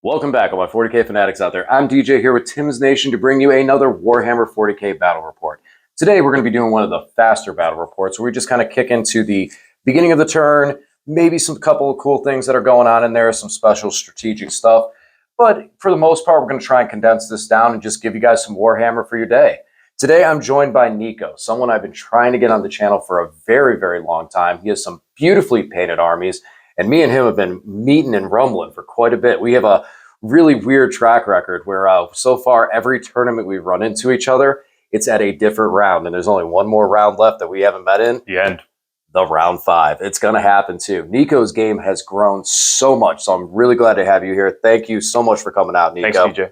Welcome back, all my 40k fanatics out there. I'm DJ here with Tim's Nation to bring you another Warhammer 40k battle report. Today we're going to be doing one of the faster battle reports where we just kind of kick into the beginning of the turn, maybe some couple of cool things that are going on in there, some special strategic stuff. But for the most part, we're going to try and condense this down and just give you guys some Warhammer for your day. Today I'm joined by Nico, someone I've been trying to get on the channel for a very, very long time. He has some beautifully painted armies. And me and him have been meeting and rumbling for quite a bit. We have a really weird track record where so far every tournament we've run into each other, it's at a different round. And there's only one more round left that we haven't met in. The end. The round 5. It's going to happen too. Nico's game has grown so much. So I'm really glad to have you here. Thank you so much for coming out, Nico. Thanks, DJ.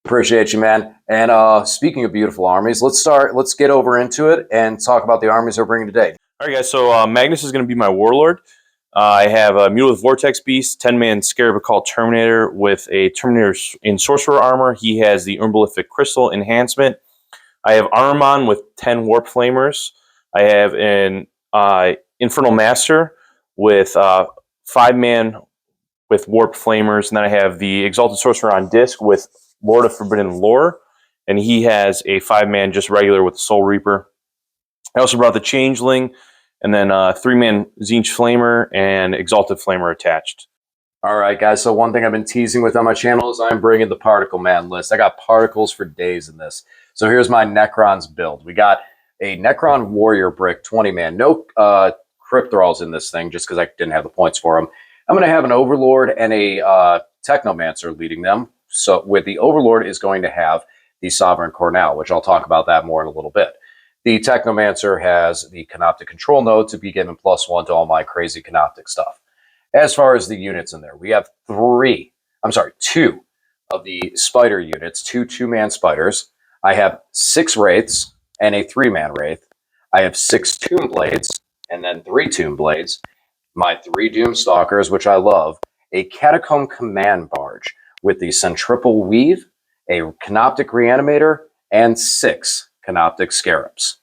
Appreciate you, man. And speaking of beautiful armies, let's get over into it and talk about the armies we're bringing today. All right, guys. So Magnus is going to be my warlord. I have a Mule with Vortex Beast, 10-man Scarab called Terminator with a Terminator in Sorcerer armor. He has the Umbrillific Crystal enhancement. I have Armon with 10 Warp Flamers. I have an Infernal Master with 5-man with Warp Flamers. And then I have the Exalted Sorcerer on disc with Lord of Forbidden Lore. And he has a 5-man just regular with the Soul Reaper. I also brought the Changeling. And then 3-man Tzeentch Flamer and Exalted Flamer attached. All right, guys. So one thing I've been teasing with on my channel is I'm bringing the Particle Man list. I got particles for days in this. So here's my Necrons build. We got a Necron Warrior Brick 20-man. No Crypt Thralls in this thing just because I didn't have the points for them. I'm going to have an Overlord and a Technomancer leading them. So with the Overlord is going to have the Sovereign Cornell, which I'll talk about that more in a little bit. The Technomancer has the Canoptic Control Node to be given +1 to all my crazy Canoptic stuff. As far as the units in there, we have 2 of the Spider units, 2 2-man Spiders. I have 6 Wraiths and a 3-man Wraith. I have 6 Tomb Blades and then 3 Tomb Blades. My 3 Doom Stalkers, which I love. A Catacomb Command Barge with the Centripetal Weave, a Canoptic Reanimator, and 6 Canoptic Scarabs.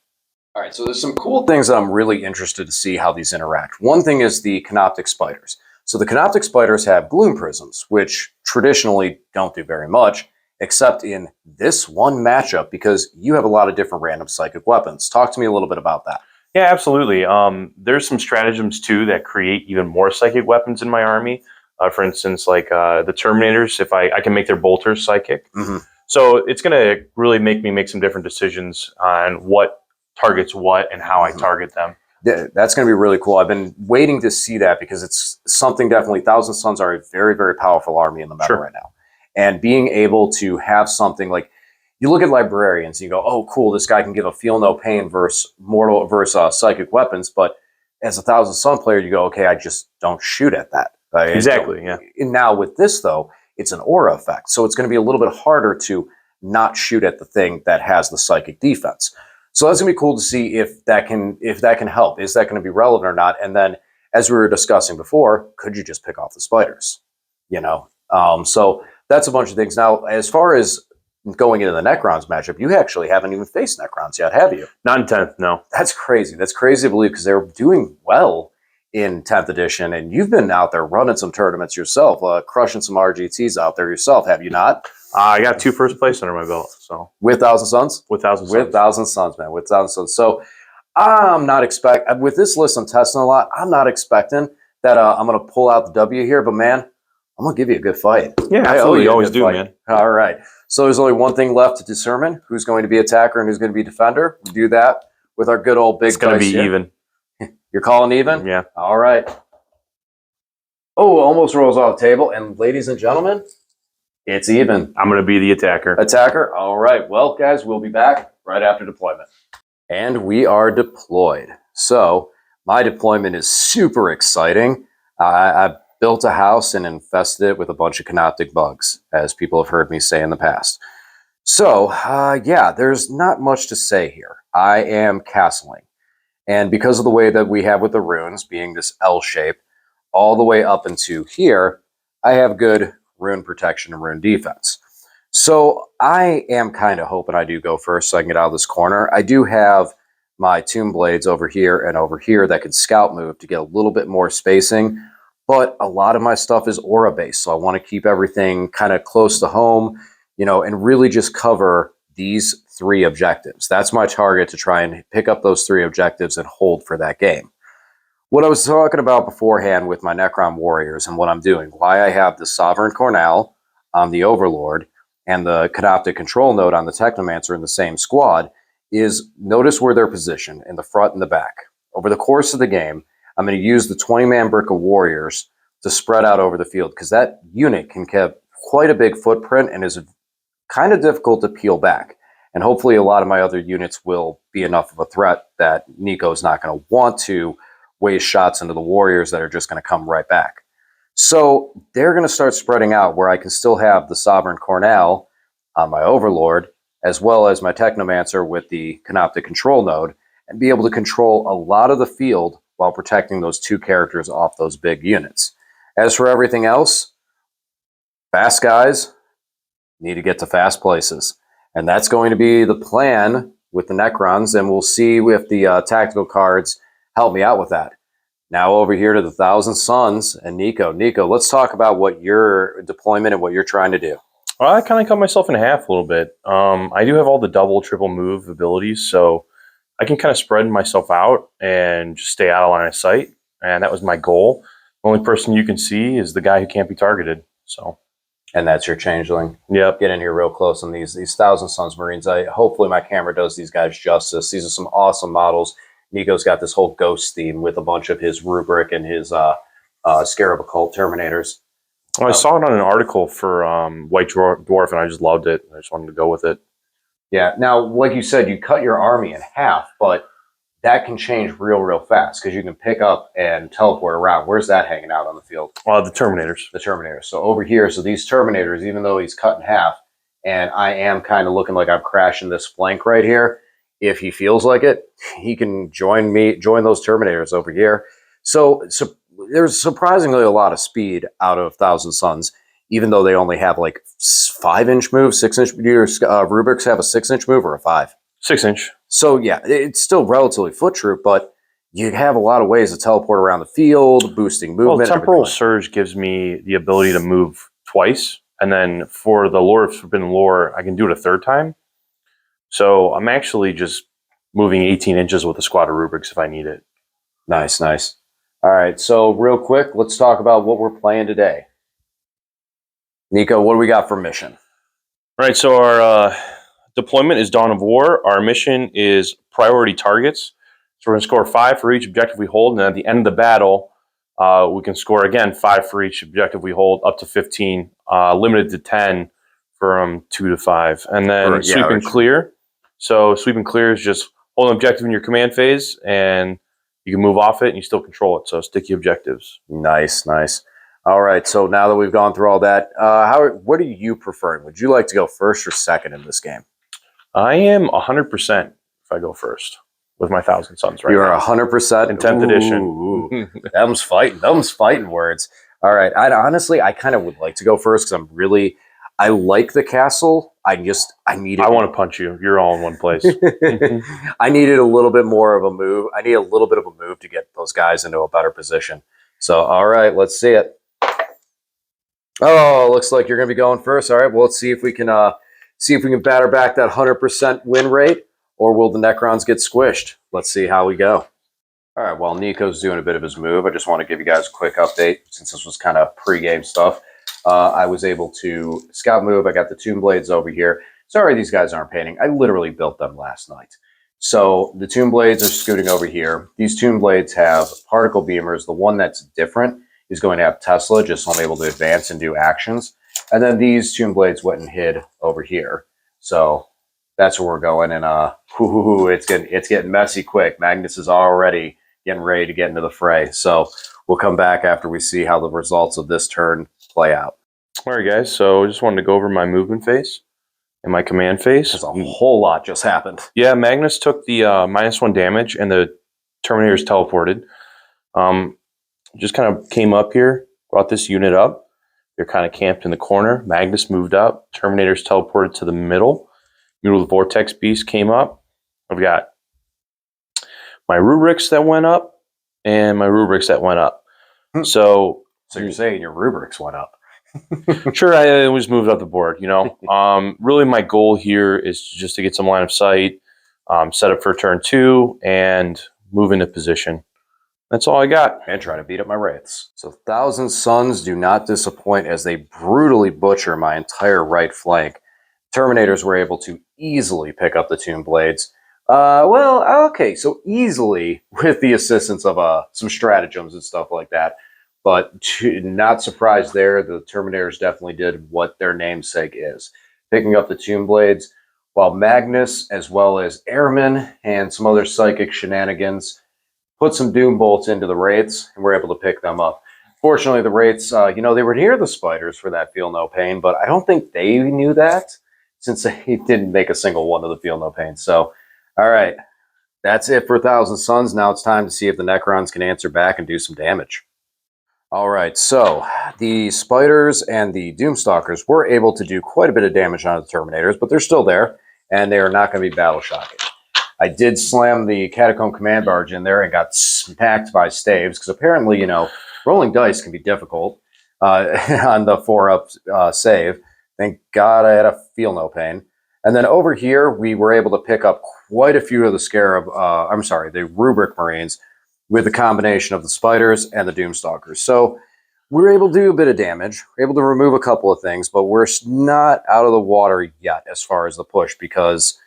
All right, so there's some cool things that I'm really interested to see how these interact. One thing is the Canoptic Spiders. So the Canoptic Spiders have Gloom Prisms, which traditionally don't do very much, except in this one matchup because you have a lot of different random psychic weapons. Talk to me a little bit about that. Yeah, absolutely. There's some stratagems, too, that create even more psychic weapons in my army. For instance, like the Terminators, if I can make their bolters psychic. Mm-hmm. So it's going to really make me make some different decisions on what targets what and how I target them. Yeah, that's going to be really cool. I've been waiting to see that because it's something definitely. Thousand Suns are a very, very powerful army in the meta right now. And being able to have something like, you look at Librarians and you go, oh, cool, this guy can give a Feel No Pain versus psychic weapons. But as a Thousand Sun player, you go, okay, I just don't shoot at that. Exactly, yeah. And now with this, though, it's an aura effect. So it's going to be a little bit harder to not shoot at the thing that has the psychic defense. So that's going to be cool to see if that can help. Is that going to be relevant or not? And then, as we were discussing before, could you just pick off the Spiders? You know? So that's a bunch of things. Now, as far as going into the Necrons matchup, you actually haven't even faced Necrons yet, have you? Not in 10th, no. That's crazy. That's crazy to believe because they're doing well in 10th edition, and you've been out there running some tournaments yourself, crushing some RGTs out there yourself, have you not? I got 2 first place under my belt. So with Thousand Suns? With Thousand Suns. With Thousand Suns, man. With Thousand Suns. So I'm not with this list I'm testing a lot, I'm not expecting that I'm going to pull out the W here, but man, I'm going to give you a good fight. Yeah, absolutely. You always do, man. All right. So there's only one thing left to determine who's going to be attacker and who's going to be defender. We do that with our good old big It's going to be here. even. You're calling even? Yeah. All right. Oh, almost rolls off the table. And ladies and gentlemen, it's even. I'm going to be the attacker. Attacker? All right. Well, guys, we'll be back right after deployment. And we are deployed. So my deployment is super exciting. I built a house and infested it with a bunch of canoptic bugs, as people have heard me say in the past. So, yeah, there's not much to say here. I am castling. And because of the way that we have with the runes, being this L shape, all the way up into here, I have good rune protection and rune defense. So I am kind of hoping I do go first so I can get out of this corner. I do have my Tomb Blades over here and over here that can scout move to get a little bit more spacing. but a lot of my stuff is aura based. So I want to keep everything kind of close to home, and really just cover these 3 objectives. That's my target, to try and pick up those 3 objectives and hold for that game. What I was talking about beforehand with my Necron warriors and what I'm doing, why I have the Sovereign Cornell on the Overlord and the Canoptic Control Node on the Technomancer in the same squad, is notice where they're positioned in the front and the back. Over the course of the game, I'm going to use the 20-man brick of warriors to spread out over the field, because that unit can have quite a big footprint and is kind of difficult to peel back. And hopefully a lot of my other units will be enough of a threat that Nico's not going to want to waste shots into the warriors that are just going to come right back. So they're going to start spreading out where I can still have the Sovereign Cornell on my Overlord, as well as my Technomancer with the Canoptic Control Node, and be able to control a lot of the field while protecting those 2 characters off those big units. As for everything else, fast guys need to get to fast places. And that's going to be the plan with the Necrons, and we'll see if the tactical cards help me out with that. Now over here to the Thousand Suns and Nico. Nico, let's talk about what your deployment and what you're trying to do. Well, I kind of cut myself in half a little bit. I do have all the double, triple move abilities, so I can kind of spread myself out and just stay out of line of sight. And that was my goal. The only person you can see is the guy who can't be targeted. So, and that's your changeling. Yep. Get in here real close on these Thousand Suns Marines. Hopefully my camera does these guys justice. These are some awesome models. Nico's got this whole ghost theme with a bunch of his rubric and his Scarab Occult Terminators. Well, I saw it on an article for White Dwarf, and I just loved it. I just wanted to go with it. Yeah. Now, like you said, you cut your army in half, but that can change real fast, because you can pick up and teleport around. Where's that hanging out on the field? The Terminators. The Terminators. So over here, so these Terminators, even though he's cut in half, and I am kind of looking like I'm crashing this flank right here, if he feels like it, he can join those Terminators over here. So there's surprisingly a lot of speed out of Thousand Suns, even though they only have like 5-inch move, 6-inch. Rubrics have a 6-inch move or a 5? 6-inch. So yeah, it's still relatively foot troop, but you have a lot of ways to teleport around the field, boosting movement. Well, Temporal Surge gives me the ability to move twice, and then for the Lore of Forbidden Lore, I can do it a 3rd time. So I'm actually just moving 18 inches with a squad of rubrics if I need it. Nice. All right, so real quick, let's talk about what we're playing today. Nico, what do we got for mission? All right, so our deployment is Dawn of War. Our mission is priority targets. So we're going to score 5 for each objective we hold, and at the end of the battle, we can score again 5 for each objective we hold, up to 15, limited to 10 from 2 to 5. And then sweep and clear. So sweep and clear is just hold an objective in your command phase, and you can move off it and you still control it. So sticky objectives. Nice. All right, so now that we've gone through all that, what are you preferring? Would you like to go first or second in this game? I am 100% if I go first with my Thousand Suns right now. You're 100%? In 10th edition. Them's fighting words. All right, honestly, I kind of would like to go first, because I like the castle. I need it. I want to punch you. You're all in one place. I needed a little bit more of a move. I need a little bit of a move to get those guys into a better position. So, all right, let's see it. Oh, looks like you're going to be going first. All right, well, let's see if we can batter back that 100% win rate, or will the Necrons get squished? Let's see how we go. All right, while Nico's doing a bit of his move, I just want to give you guys a quick update, since this was kind of pre-game stuff. I was able to scout move. I got the Tomb Blades over here. Sorry, these guys aren't painting. I literally built them last night. So the Tomb Blades are scooting over here. These Tomb Blades have particle beamers. The one that's different is going to have Tesla, just so I'm able to advance and do actions. And then these Tomb Blades went and hid over here. So that's where we're going. And it's getting messy quick. Magnus is already getting ready to get into the fray. So we'll come back after we see how the results of this turn play out. All right, guys. So I just wanted to go over my movement phase and my command phase. There's a whole lot just happened. Yeah, Magnus took the -1 damage, and the Terminators teleported. Just kind of came up here, brought this unit up. They're kind of camped in the corner. Magnus moved up. Terminators teleported to the middle. Middle of the Vortex Beast came up. I've got my rubrics that went up and my rubrics that went up. So So you're saying your rubrics went up? Sure, I always moved up the board, you know. Really, my goal here is just to get some line of sight, set up for turn 2, and move into position. That's all I got. And try to beat up my wraiths. So Thousand Suns do not disappoint as they brutally butcher my entire right flank. Terminators were able to easily pick up the Tomb Blades. Well, okay, so easily with the assistance of some stratagems and stuff like that. But not surprised there, the Terminators definitely did what their namesake is, picking up the Tomb Blades, while Magnus, as well as Airman and some other psychic shenanigans, put some Doom Bolts into the Wraiths, and were able to pick them up. Fortunately, the Wraiths, they were near the Spiders for that Feel No Pain, but I don't think they knew that, since they didn't make a single one of the Feel No Pain. So, all right, that's it for Thousand Suns. Now it's time to see if the Necrons can answer back and do some damage. All right, so the Spiders and the Doomstalkers were able to do quite a bit of damage on the Terminators, but they're still there, and they are not going to be battle shocking. I did slam the Catacomb Command Barge in there and got smacked by staves, because apparently, rolling dice can be difficult on the 4-up save. Thank God I had a Feel No Pain. And then over here, we were able to pick up quite a few of the the Rubric Marines with a combination of the Spiders and the Doomstalkers. So we were able to do a bit of damage. We were able to remove a couple of things, but we're not out of the water yet as far as the push, because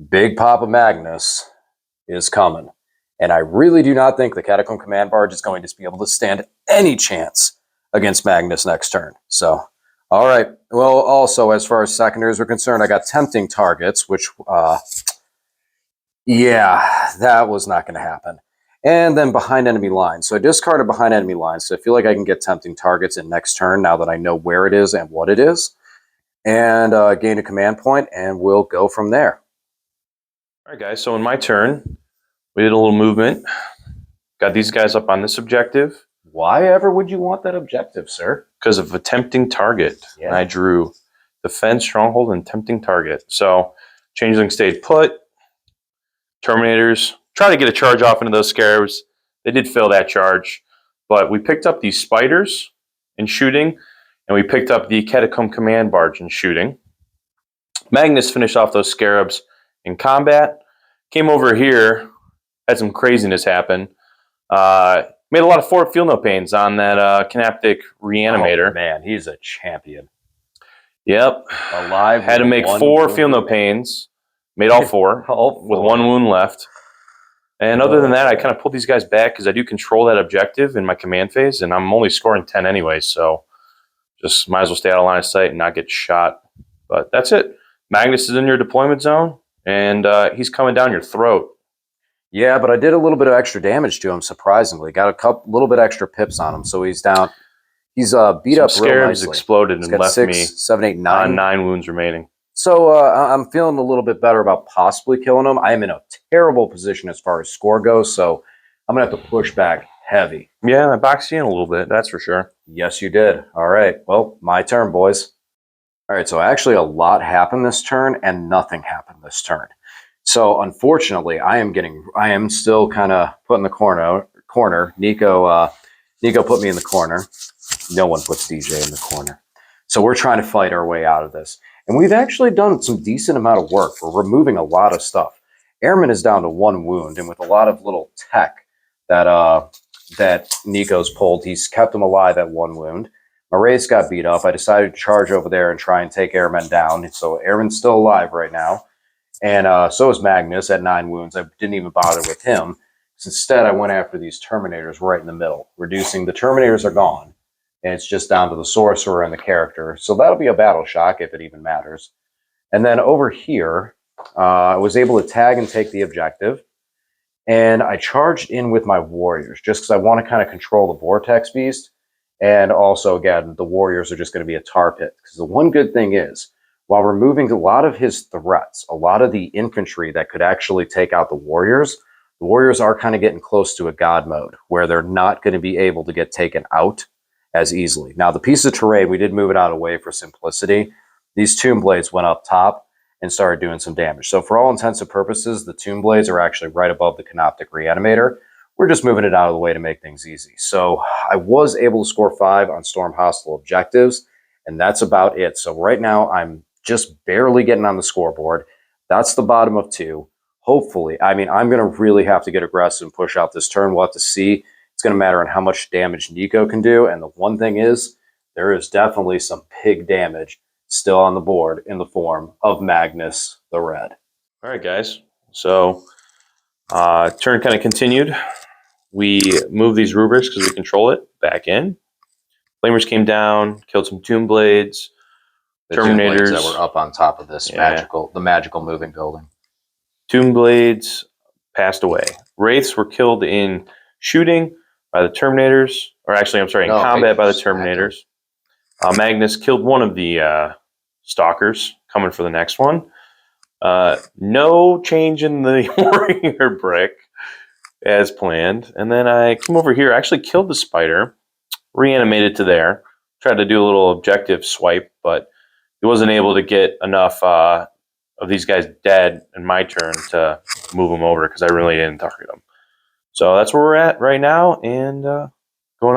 Big Papa Magnus is coming. And I really do not think the Catacomb Command Barge is going to be able to stand any chance against Magnus next turn. So, all right. Well, also, as far as secondaries are concerned, I got Tempting Targets, which, yeah, that was not going to happen. And then Behind Enemy Lines. So I discarded Behind Enemy Lines, so I feel like I can get Tempting Targets in next turn now that I know where it is and what it is. And gain a command point, and we'll go from there. All right, guys, so in my turn, we did a little movement. Got these guys up on this objective. Why ever would you want that objective, sir? Because of a tempting target. Yeah. And I drew Defend, Stronghold, and Tempting Target. So Changeling stayed put. Terminators try to get a charge off into those Scarabs. They did fail that charge. But we picked up these Spiders in shooting, and we picked up the Catacomb Command Barge in shooting. Magnus finished off those Scarabs in combat. Came over here, had some craziness happen. Made a lot of Feel No Pains on that Canaptic Reanimator. Oh, man, he's a champion. Yep. Alive. Had to make 4 Feel No Pains. Made all 4 with 1 wound left. And other than that, I kind of pulled these guys back because I do control that objective in my command phase, and I'm only scoring 10 anyway, so just might as well stay out of line of sight and not get shot. But that's it. Magnus is in your deployment zone, and he's coming down your throat. Yeah, but I did a little bit of extra damage to him, surprisingly. Got a little bit extra pips on him, so he's down. He's beat up real nicely. Exploded and left 6, me 7, 8, 9. On 9 wounds remaining. So I'm feeling a little bit better about possibly killing him. I am in a terrible position as far as score goes, so I'm going to have to push back heavy. Yeah, I boxed you in a little bit, that's for sure. Yes, you did. All right, well, my turn, boys. All right, so actually a lot happened this turn, and nothing happened this turn. So unfortunately, I am still kind of put in the corner. Nico put me in the corner. No one puts DJ in the corner. So we're trying to fight our way out of this. And we've actually done some decent amount of work. We're removing a lot of stuff. Airman is down to 1 wound, and with a lot of little tech that Nico's pulled, he's kept him alive at 1 wound. My Wraiths got beat up. I decided to charge over there and try and take Airman down. So Airman's still alive right now. And so is Magnus at 9 wounds. I didn't even bother with him. Instead, I went after these Terminators right in the middle. Reducing the Terminators are gone. And it's just down to the Sorcerer and the character. So that'll be a battle shock if it even matters. And then over here, I was able to tag and take the objective. And I charged in with my Warriors just because I want to kind of control the Vortex Beast. And also, again, the Warriors are just going to be a tar pit. Because the one good thing is, while removing a lot of his threats, a lot of the infantry that could actually take out the Warriors are kind of getting close to a God mode where they're not going to be able to get taken out as easily. Now, the piece of terrain, we did move it out of the way for simplicity. These Tomb Blades went up top and started doing some damage. So for all intents and purposes, the Tomb Blades are actually right above the Canoptic Reanimator, we're just moving it out of the way to make things easy. So I was able to score 5 on storm hostile objectives, and that's about it. So right now I'm just barely getting on the scoreboard. That's the bottom of 2. Hopefully, I mean, I'm going to really have to get aggressive and push out this turn. We'll have to see. It's going to matter on how much damage Nico can do. And the one thing is, there is definitely some big damage still on the board in the form of Magnus the Red. All right, guys. So turn kind of continued. We move these rubrics because we control it back in. Flamers came down, killed some Tomb Blades. The Terminators Tomb Blades that were up on top of this magical moving building. Tomb Blades passed away. Wraiths were killed in shooting by the Terminators, or actually, I'm sorry, in combat by the Terminators. Magnus killed one of the Stalkers, coming for the next one. No change in the warrior brick as planned. And then I came over here, actually killed the spider, reanimated to there, tried to do a little objective swipe, but he wasn't able to get enough of these guys dead in my turn to move them over because I really didn't target them. So that's where we're at right now, and going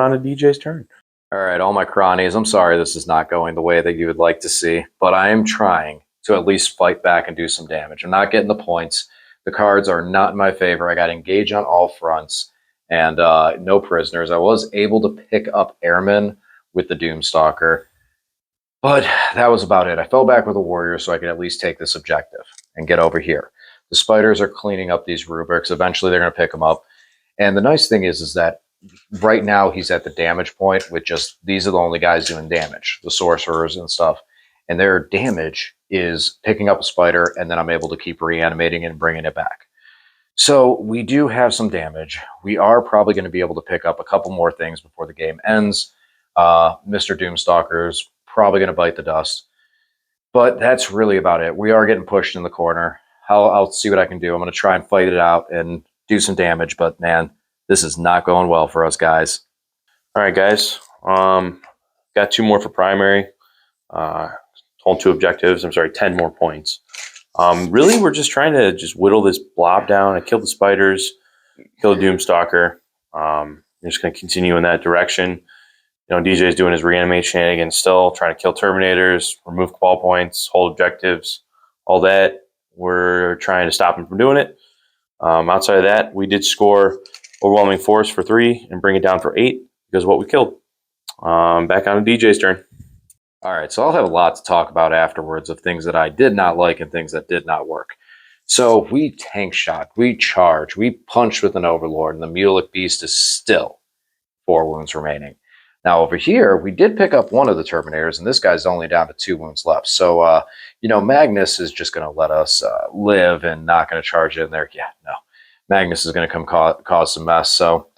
on to DJ's turn. All right, all my cronies, I'm sorry this is not going the way that you would like to see, but I am trying to at least fight back and do some damage. I'm not getting the points. The cards are not in my favor. I got engage on all fronts and no prisoners. I was able to pick up Airmen with the Doomstalker, but that was about it. I fell back with a warrior so I could at least take this objective and get over here. The spiders are cleaning up these rubrics. Eventually they're going to pick them up. And the nice thing is that right now he's at the damage point with just, these are the only guys doing damage, the sorcerers and stuff. And their damage is picking up a spider, and then I'm able to keep reanimating and bringing it back. So we do have some damage. We are probably going to be able to pick up a couple more things before the game ends. Mr. Doomstalker's probably going to bite the dust. But that's really about it. We are getting pushed in the corner. I'll see what I can do. I'm going to try and fight it out and do some damage. But, man, this is not going well for us, guys. All right, guys. Got 2 more for primary. Hold 2 objectives. 10 more points. Really, we're just trying to just whittle this blob down. I killed the spiders, killed the Doomstalker. I'm just going to continue in that direction. You know, DJ's doing his reanimate shenanigans still, trying to kill Terminators, remove qual points, hold objectives, all that. We're trying to stop him from doing it. Outside of that, we did score overwhelming force for 3 and bring it down for 8 because of what we killed. Back on to DJ's turn. All right, so I'll have a lot to talk about afterwards of things that I did not like and things that did not work. So we tank shot, we charge, we punched with an Overlord, and the Mulic Beast is still 4 wounds remaining. Now over here, we did pick up one of the Terminators, and this guy's only down to 2 wounds left. So, you know, Magnus is just going to let us live and not going to charge in there. Yeah, no. Magnus is going to come cause some mess, so...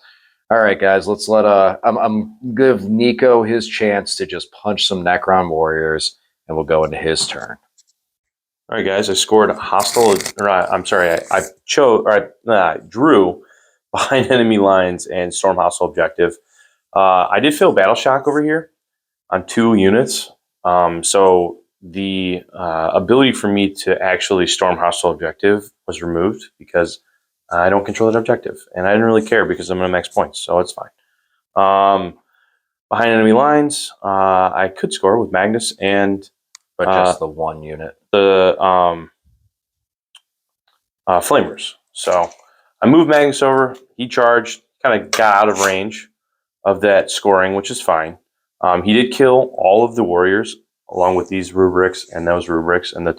All right, guys, let's let I'm give Nico his chance to just punch some Necron warriors, and we'll go into his turn. All right, guys, I scored hostile. Or I'm sorry, I drew behind enemy lines and storm hostile objective. I did feel battle shock over here on 2 units. So the ability for me to actually storm hostile objective was removed because I don't control that objective, and I didn't really care because I'm going to max points, so it's fine. Behind enemy lines, I could score with Magnus and... But just the 1 unit. The Flamers. So I moved Magnus over. He charged, kind of got out of range of that scoring, which is fine. He did kill all of the warriors, along with these rubrics and those rubrics and the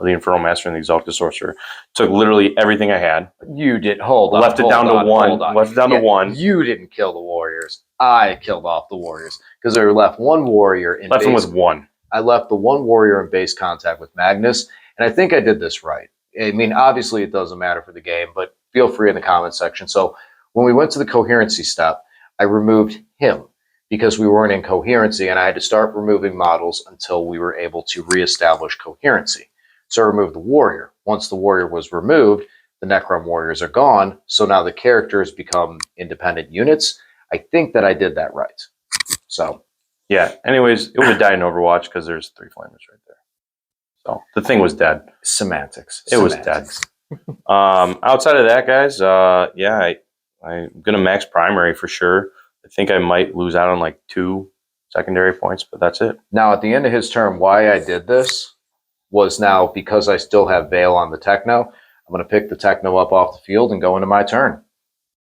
Infernal Master and the Exalted Sorcerer. Took literally everything I had. You did. Hold on. Left it down to 1. Left it down to 1. You didn't kill the warriors. I killed off the warriors because there left 1 warrior in left him with 1. I left the 1 warrior in base contact with Magnus, and I think I did this right. I mean, obviously it doesn't matter for the game, but feel free in the comment section. So when we went to the coherency step, I removed him, because we weren't in coherency, and I had to start removing models until we were able to reestablish coherency. So I removed the warrior. Once the warrior was removed, the Necron warriors are gone, so now the characters become independent units. I think that I did that right. So, yeah, anyways, it would have died in Overwatch because there's 3 flamers right there. So the thing was dead. Semantics. It was dead. Outside of that, guys, yeah, I'm going to max primary for sure. I think I might lose out on like 2 secondary points, but that's it. Now, at the end of his turn, why I did this was now because I still have Veil on the Techno. I'm going to pick the Techno up off the field and go into my turn.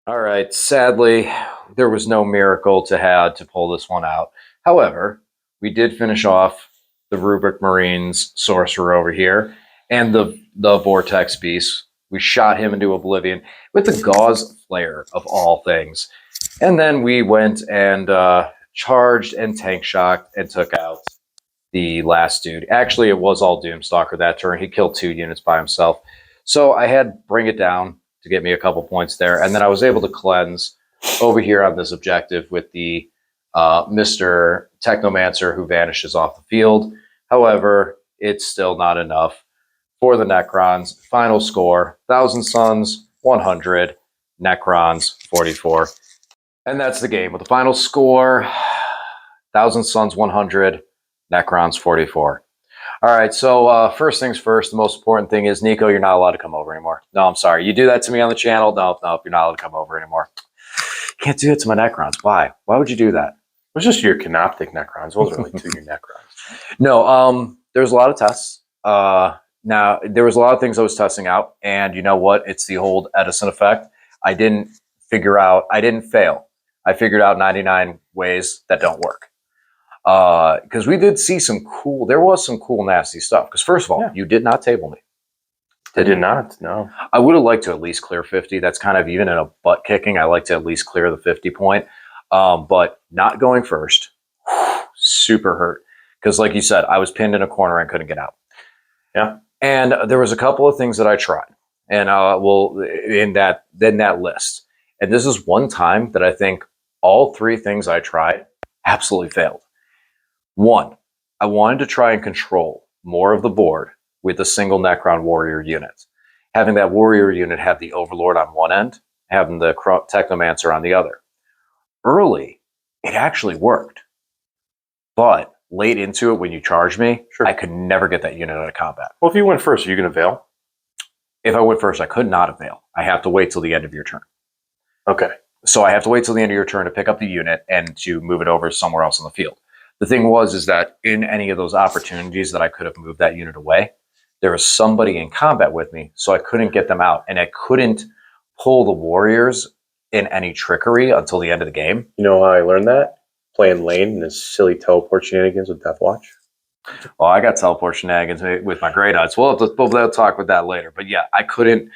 All right. Sadly, there was no miracle to have to pull this one out. However, we did finish off the Rubric Marines Sorcerer over here and the Vortex Beast. We shot him into oblivion with the Gauze Flare of all things. And then we went and charged and tank shocked and took out the last dude. Actually, it was all Doomstalker that turn. He killed 2 units by himself. So I had Bring It Down to get me a couple points there. And then I was able to cleanse over here on this objective with the Mr. Technomancer who vanishes off the field. However, it's still not enough for the Necrons. Final score, 1,000 Suns, 100. Necrons, 44. And that's the game. With the final score, 1,000 Suns, 100. Necrons, 44. All right, so first things first, the most important thing is, Nico, you're not allowed to come over anymore. No, I'm sorry. You do that to me on the channel. No, you're not allowed to come over anymore. Can't do it to my Necrons. Why? Why would you do that? It was just your Canoptic Necrons. It wasn't really to your Necrons. No, there's a lot of tests. Now, there was a lot of things I was testing out, and you know what? It's the old Edison effect. I didn't fail. I figured out 99 ways that don't work. Because we did see there was some cool, nasty stuff. Because first of all, you did not table me. I did not, no. I would have liked to at least clear 50. That's kind of, even in a butt kicking, I like to at least clear the 50 point. But not going first, super hurt. Because like you said, I was pinned in a corner and couldn't get out. Yeah. And there was a couple of things that I tried. And in that list. And this is one time that I think all 3 things I tried absolutely failed. 1, I wanted to try and control more of the board with a single Necron warrior unit. Having that warrior unit have the Overlord on one end, having the Technomancer on the other. Early, it actually worked. But late into it, when you charged me, I could never get that unit out of combat. Well, if you went first, are you going to Veil? If I went first, I could not avail. I have to wait till the end of your turn. Okay. So I have to wait till the end of your turn to pick up the unit and to move it over somewhere else on the field. The thing is that in any of those opportunities that I could have moved that unit away, there was somebody in combat with me, so I couldn't get them out. And I couldn't pull the warriors in any trickery until the end of the game. You know how I learned that? Playing lane and his silly teleport shenanigans with Deathwatch. Well, I got teleport shenanigans with my Grey Knights. We'll talk about that later. But yeah, I couldn't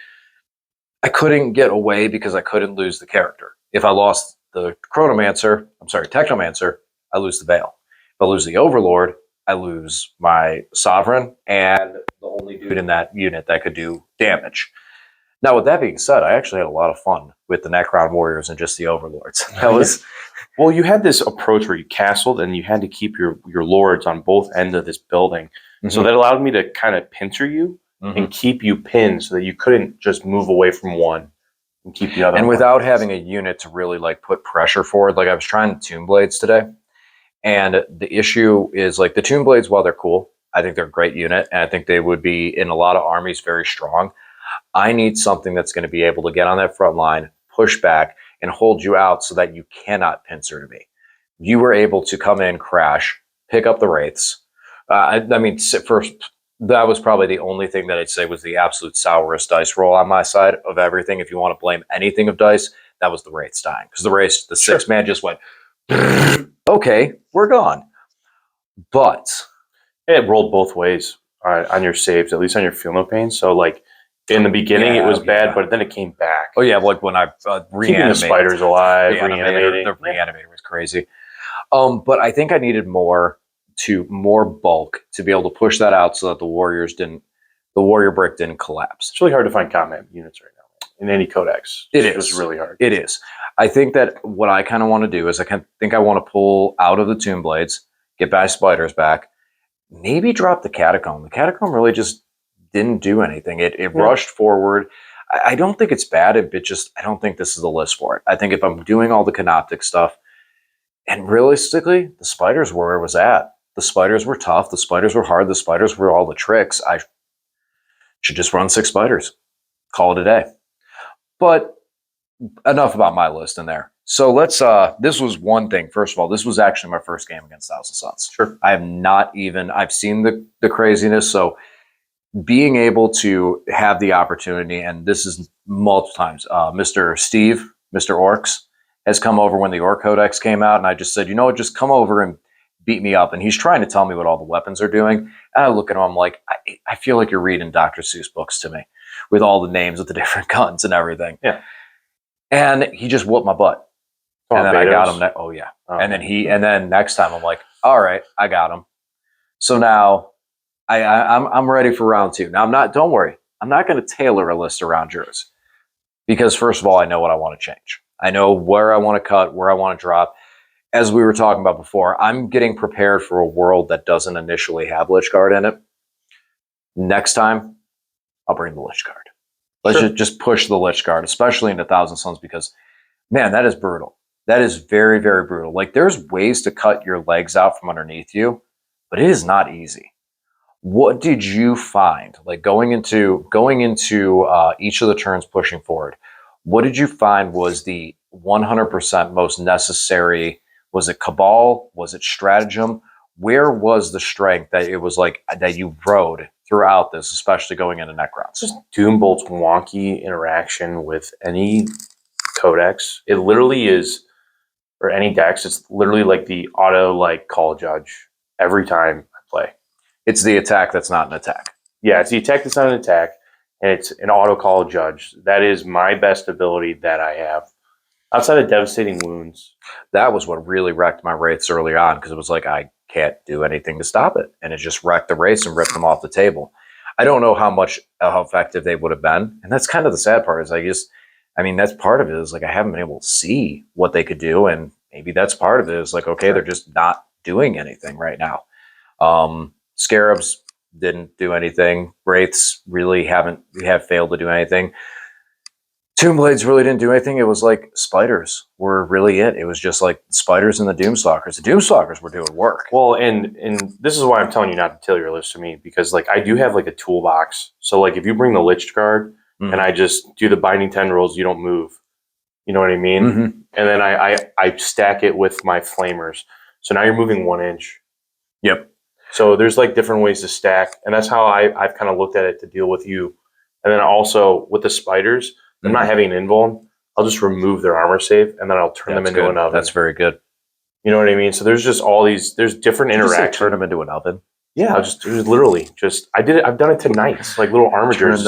get away because I couldn't lose the character. If I lost the Technomancer, I lose the Veil. If I lose the Overlord, I lose my Sovereign and the only dude in that unit that could do damage. Now, with that being said, I actually had a lot of fun with the Necron Warriors and just the Overlords. That was... Well, you had this approach where you castled and you had to keep your lords on both ends of this building. Mm-hmm. So that allowed me to kind of pincer you and keep you pinned so that you couldn't just move away from one and keep the other. And without having a unit to really like put pressure forward. Like I was trying the Tomb Blades today. And the issue is like the Tomb Blades, while they're cool, I think they're a great unit. And I think they would be in a lot of armies very strong. I need something that's going to be able to get on that front line, push back, and hold you out so that you cannot pincer to me. You were able to come in, crash, pick up the Wraiths. That was probably the only thing that I'd say was the absolute sourest dice roll on my side of everything. If you want to blame anything of dice, that was the Wraiths dying. Because the Wraiths, the 6-man just went, okay, we're gone. But it rolled both ways on your saves, at least on your Feel No Pain. So like, in the beginning, it was bad, but then it came back. Oh, yeah, like when I reanimated. Keeping the spiders alive, reanimating. The reanimator was crazy. But I think I needed more bulk to be able to push that out so that the warrior brick didn't collapse. It's really hard to find combat units right now in any codex. It's really hard. It is. I think that what I kind of want to do is I want to pull out of the Tomb Blades, get my spiders back, maybe drop the Catacomb. The Catacomb really just didn't do anything. It rushed forward. I don't think it's bad. I don't think this is the list for it. I think if I'm doing all the Canoptic stuff, and realistically, the spiders were where it was at. The spiders were tough. The spiders were hard. The spiders were all the tricks. I should just run 6 spiders. Call it a day. But enough about my list in there. So let's this was one thing. First of all, this was actually my first game against Thousand Suns. Sure. I have not even I've seen the craziness. So being able to have the opportunity, and this is multiple times, Mr. Steve, Mr. Orcs, has come over when the Orc Codex came out, and I just said, you know what, just come over and beat me up. And he's trying to tell me what all the weapons are doing. And I look at him, I'm like, I feel like you're reading Dr. Seuss books to me with all the names of the different guns and everything. Yeah. And he just whooped my butt. And then I got him. Oh yeah. Oh. And then next time I'm like, all right, I got him. So now I'm ready for round two. Now don't worry, I'm not going to tailor a list around yours, because first of all, I know what I want to change. I know where I want to cut, where I want to drop. As we were talking about before, I'm getting prepared for a world that doesn't initially have Lich Guard in it. Next time, I'll bring the Lich Guard. Let's just push the Lich Guard, especially into Thousand Suns, because man, that is brutal. That is very, very brutal. Like, there's ways to cut your legs out from underneath you, but it is not easy. What did you find, like going into each of the turns pushing forward? What did you find was the 100% most necessary? Was it Cabal? Was it stratagem? Where was the strength that it was like that you rode throughout this, especially going into Necrons? Just Doombolt's wonky interaction with any codex. It literally is, or any dex, it's literally like the auto like call judge every time I play. It's the attack that's not an attack. Yeah, it's the attack that's not an attack, and it's an auto call judge. That is my best ability that I have. Outside of devastating wounds. That was what really wrecked my wraiths early on, because it was like I can't do anything to stop it. And it just wrecked the wraiths and ripped them off the table. I don't know how effective they would have been. And that's kind of the sad part, is that's part of it, is like I haven't been able to see what they could do. And maybe that's part of it, is like, okay, they're just not doing anything right now. Scarabs didn't do anything. Wraiths really have failed to do anything. Tombblades really didn't do anything. It was like spiders were really it. It was just like spiders and the Doomstalkers. The Doomstalkers were doing work. Well, and this is why I'm telling you not to tailor your list to me, because like I do have like a toolbox. So like if you bring the Lich Guard and I just do the Binding Tendrils, you don't move. You know what I mean? And then I stack it with my Flamers. So now you're moving 1 inch. Yep. So there's like different ways to stack, and that's how I've kind of looked at it to deal with you. And then also with the spiders, I'm not having an invuln. I'll just remove their armor save, and then I'll turn them into an oven. That's very good. You know what I mean? So there's just all these. There's different interactions. Turn them into an oven. Yeah, I did it. I've done it to knights, like little armigers.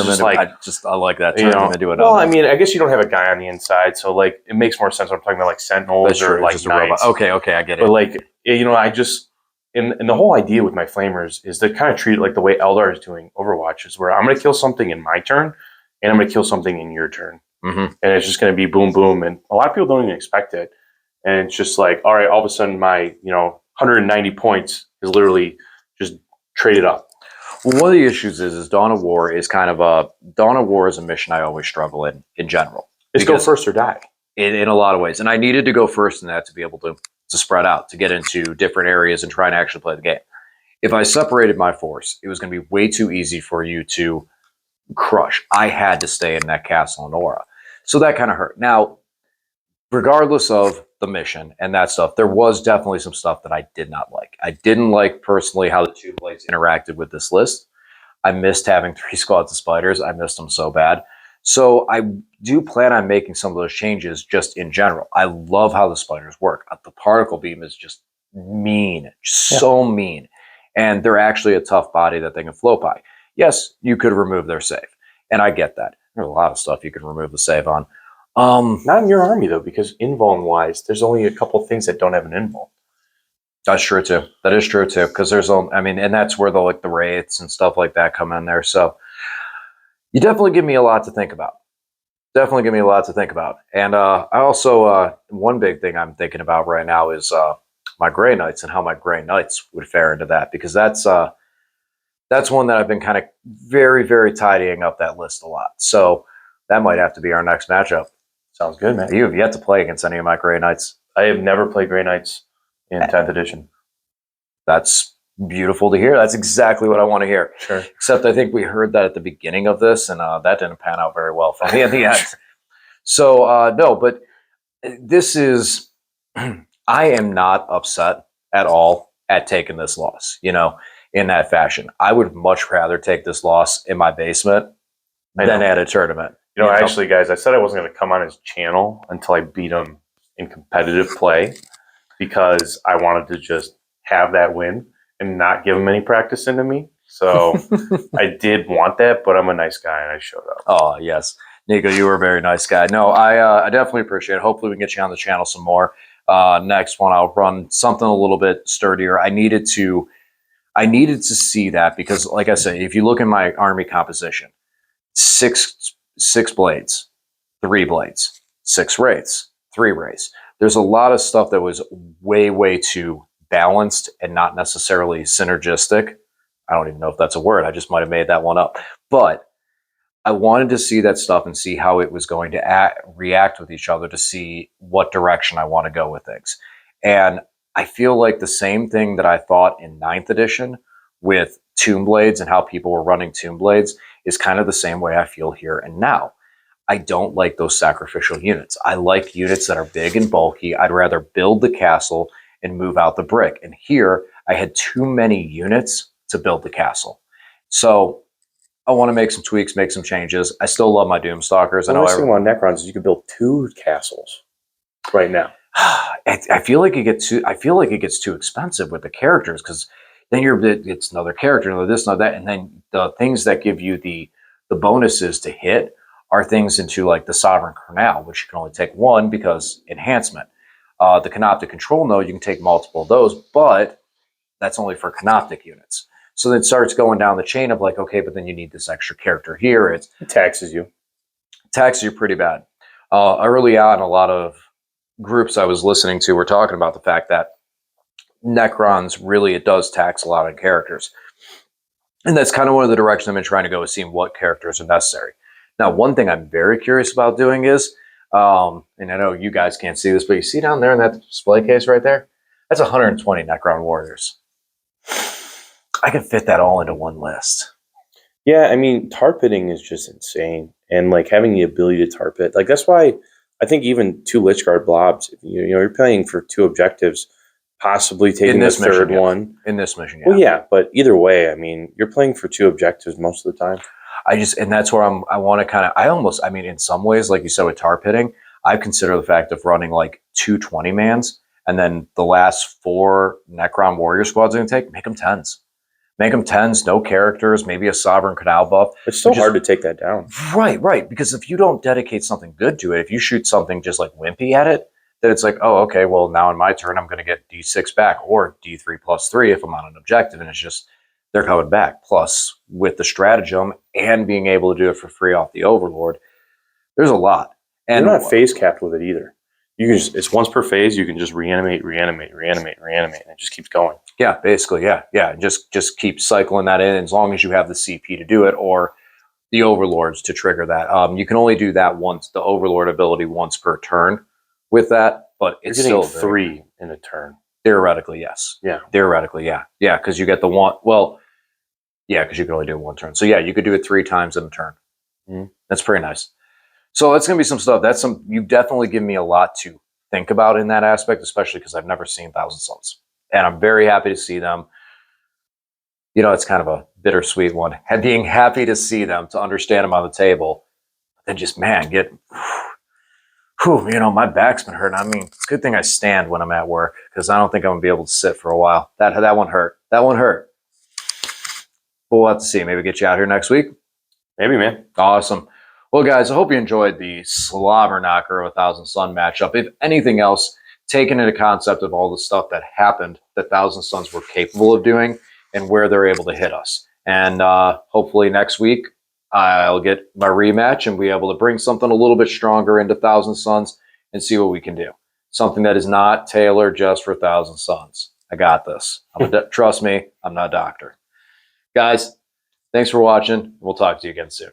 I like that. Turn them into an oven. Well, I mean, I guess you don't have a guy on the inside, so like it makes more sense when I'm talking about like sentinels or like knights. Okay, I get it. But like I just. And the whole idea with my Flamers is to kind of treat it like the way Eldar is doing Overwatch, is where I'm going to kill something in my turn, and I'm going to kill something in your turn. And it's just going to be boom, boom. And a lot of people don't even expect it. And it's just like, all right, all of a sudden my 190 points is literally just traded up. Well, one of the issues is Dawn of War is a mission I always struggle in general. It's go first or die. In a lot of ways. And I needed to go first in that to be able to spread out, to get into different areas and try and actually play the game. If I separated my force, it was going to be way too easy for you to crush. I had to stay in that castle in Aura. So that kind of hurt. Now, regardless of the mission and that stuff, there was definitely some stuff that I did not like. I didn't like personally how the two blades interacted with this list. I missed having 3 squads of spiders. I missed them so bad. So I do plan on making some of those changes just in general. I love how the spiders work. The particle beam is just mean, so mean. And they're actually a tough body that they can float by. Yes, you could remove their save. And I get that. There's a lot of stuff you can remove the save on. Not in your army, though, because invuln-wise, there's only a couple things that don't have an invuln. That's true, too. That is true, too. Because and that's where the wraiths and stuff like that come in there. So you definitely give me a lot to think about. And I also, one big thing I'm thinking about right now is my Grey Knights and how my Grey Knights would fare into that. Because that's one that I've been kind of very, very tidying up that list a lot. So that might have to be our next matchup. Sounds good, man. You have yet to play against any of my Grey Knights. I have never played Grey Knights in 10th edition. That's beautiful to hear. That's exactly what I want to hear. Sure. Except I think we heard that at the beginning of this, and that didn't pan out very well for me at the end. So no, but this is I am not upset at all at taking this loss, in that fashion. I would much rather take this loss in my basement than at a tournament. Actually, guys, I said I wasn't going to come on his channel until I beat him in competitive play because I wanted to just have that win and not give him any practice into me. So I did want that, but I'm a nice guy and I showed up. Oh, yes. Nico, you were a very nice guy. No, I definitely appreciate it. Hopefully we can get you on the channel some more. Next one, I'll run something a little bit sturdier. I needed to see that because, like I said, if you look at my army composition, six blades, 3 blades, 6 wraiths, 3 wraiths. There's a lot of stuff that was way too balanced and not necessarily synergistic. I don't even know if that's a word. I just might have made that one up. But I wanted to see that stuff and see how it was going to react with each other to see what direction I want to go with things. And I feel like the same thing that I thought in 9th edition with Tomb Blades and how people were running Tomb Blades is kind of the same way I feel here and now. I don't like those sacrificial units. I like units that are big and bulky. I'd rather build the castle and move out the brick. And here I had too many units to build the castle. So I want to make some tweaks, make some changes. I still love my Doomstalkers. The nice thing about Necrons is you can build 2 castles right now. I feel like it gets too expensive with the characters because then it's another character, another this, another that, and then the things that give you the bonuses to hit are things into like the Sovereign Canal, which you can only take 1 because enhancement. The Canoptic Control Node, you can take multiple of those, but that's only for Canoptic units. So then it starts going down the chain of like, okay, but then you need this extra character here. It taxes you. Taxes you pretty bad. Early on, a lot of groups I was listening to were talking about the fact that Necrons really, it does tax a lot on characters. And that's kind of one of the directions I've been trying to go, is seeing what characters are necessary. Now, one thing I'm very curious about doing is, and I know you guys can't see this, but you see down there in that display case right there? That's 120 Necron warriors. I can fit that all into one list. Yeah, I mean, tar pitting is just insane. And like having the ability to tar pit, like that's why I think even 2 Lichguard blobs, you're playing for 2 objectives, possibly taking the third one. In this mission, yeah. Well, yeah, but either way, I mean, you're playing for 2 objectives most of the time. And that's where I want to kind of, in some ways, like you said with tar pitting, I consider the fact of running like 2 20-mans and then the last 4 Necron warrior squads I'm going to take, make them 10s. Make them 10s, no characters, maybe a Sovereign Canal buff. It's so hard to take that down. Right. Because if you don't dedicate something good to it, if you shoot something just like wimpy at it, then it's like, oh, okay, well, now in my turn, I'm going to get D6 back or D3+3 if I'm on an objective. And it's just, they're coming back. Plus, with the stratagem and being able to do it for free off the Overlord, there's a lot. And you're not phase capped with it either. You can it's once per phase. You can just reanimate, and it just keeps going. Yeah, basically, yeah. Just keep cycling that in as long as you have the CP to do it or the Overlords to trigger that. You can only do that once, the Overlord ability once per turn with that, but it's still 3 in a turn. Theoretically, yes. Yeah. Theoretically, yeah. Yeah, because you get the one. Well, yeah, because you can only do it 1 turn. So yeah, you could do it 3 times in a turn. Mm-hmm. That's pretty nice. So that's going to be some stuff. You definitely give me a lot to think about in that aspect, especially because I've never seen Thousand Suns. And I'm very happy to see them. It's kind of a bittersweet one. Being happy to see them, to understand them on the table, and just, man, my back's been hurting. I mean, it's a good thing I stand when I'm at work because I don't think I'm going to be able to sit for a while. That one hurt. That one hurt. But we'll have to see. Maybe get you out here next week. Maybe, man. Awesome. Well, guys, I hope you enjoyed the Slobber Knocker of Thousand Sun matchup. If anything else, taking into concept of all the stuff that happened that Thousand Suns were capable of doing and where they're able to hit us. And hopefully next week, I'll get my rematch and be able to bring something a little bit stronger into Thousand Suns and see what we can do. Something that is not tailored just for Thousand Suns. I got this. Trust me, I'm not a doctor. Guys, thanks for watching. We'll talk to you again soon.